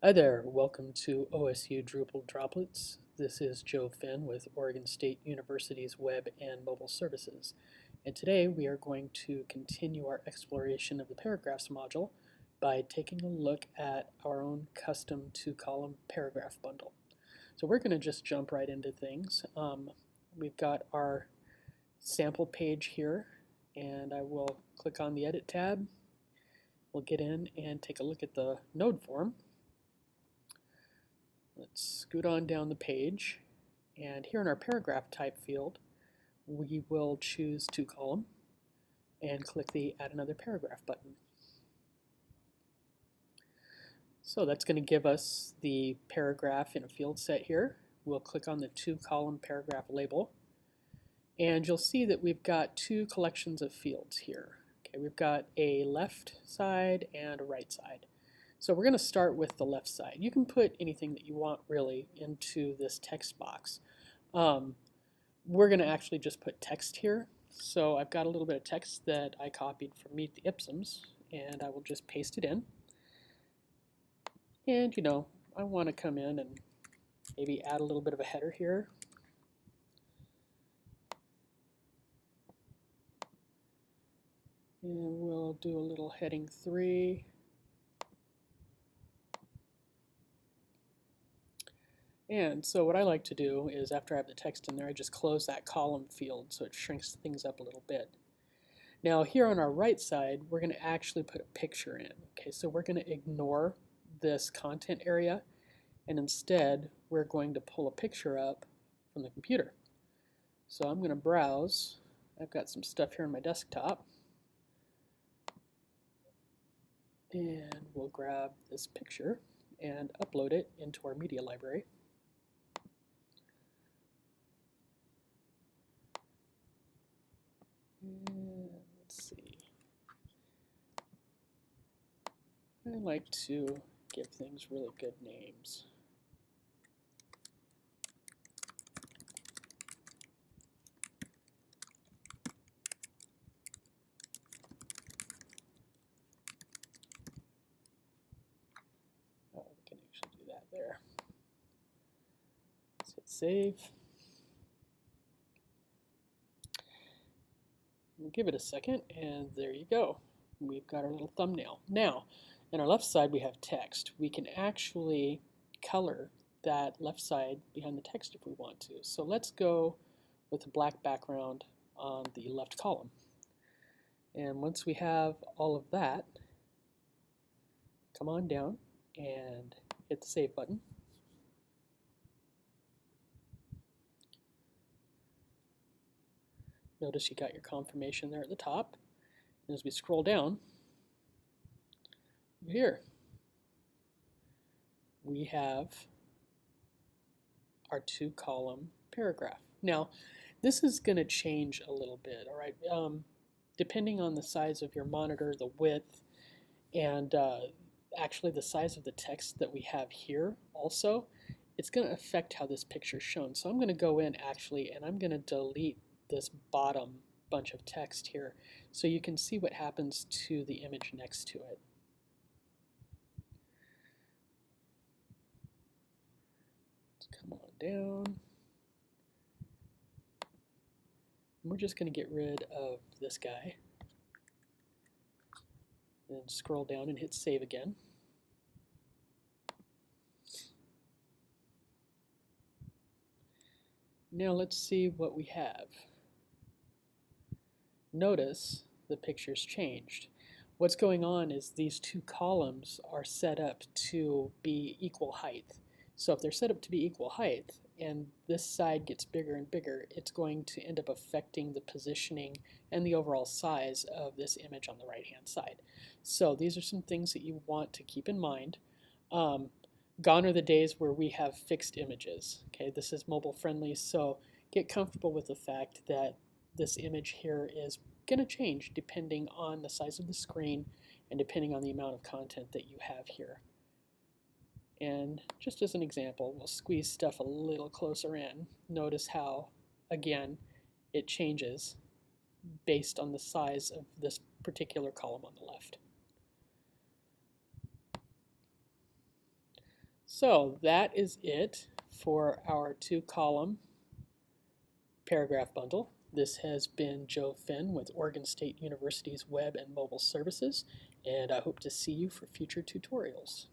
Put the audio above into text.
Hi there, welcome to OSU Drupal Droplets. This is Joe Finn with Oregon State University's Web and Mobile Services. And today we are going to continue our exploration of the paragraphs module by taking a look at our own custom two-column paragraph bundle. So we're going to just jump right into things. We've got our sample page here, and I will click on the Edit tab. We'll get in and take a look at the node form. Let's scoot on down the page, and here in our paragraph type field we will choose two column and click the Add Another Paragraph button. So that's going to give us the paragraph in a field set here. We'll click on the two column paragraph label, and you'll see that we've got two collections of fields here. Okay, we've got a left side and a right side. So we're going to start with the left side. You can put anything that you want really into this text box. We're going to actually just put text here. So I've got a little bit of text that I copied from Meet the Ipsums, and I will just paste it in. And I want to come in and maybe add a little bit of a header here. And we'll do a little heading 3. And so what I like to do is after I have the text in there, I just close that column field so it shrinks things up a little bit. Now here on our right side, we're going to actually put a picture in. Okay, so we're going to ignore this content area, and instead we're going to pull a picture up from the computer. So I'm going to browse. I've got some stuff here on my desktop, and we'll grab this picture and upload it into our media library. And let's see. I like to give things really good names. Oh, we can actually do that there. Let's hit save. We'll give it a second, and there you go. We've got our little thumbnail. Now, on our left side we have text. We can actually color that left side behind the text if we want to. So let's go with a black background on the left column. And once we have all of that, come on down and hit the save button. Notice you got your confirmation there at the top. And as we scroll down, here we have our two column paragraph. Now, this is going to change a little bit, all right? Depending on the size of your monitor, the width, and actually the size of the text that we have here also, it's going to affect how this picture is shown. So I'm going to go in actually, and I'm going to delete this bottom bunch of text here so you can see what happens to the image next to it. Let's come on down. And we're just going to get rid of this guy. Then scroll down and hit save again. Now let's see what we have. Notice the picture's changed. What's going on is these two columns are set up to be equal height. So if they're set up to be equal height and this side gets bigger and bigger, it's going to end up affecting the positioning and the overall size of this image on the right hand side. So these are some things that you want to keep in mind. Gone are the days where we have fixed images. Okay, this is mobile friendly, so get comfortable with the fact that this image here is going to change depending on the size of the screen and depending on the amount of content that you have here. And just as an example, we'll squeeze stuff a little closer in. Notice how, again, it changes based on the size of this particular column on the left. So that is it for our 2-column paragraph bundle. This has been Joe Finn with Oregon State University's Web and Mobile Services, and I hope to see you for future tutorials.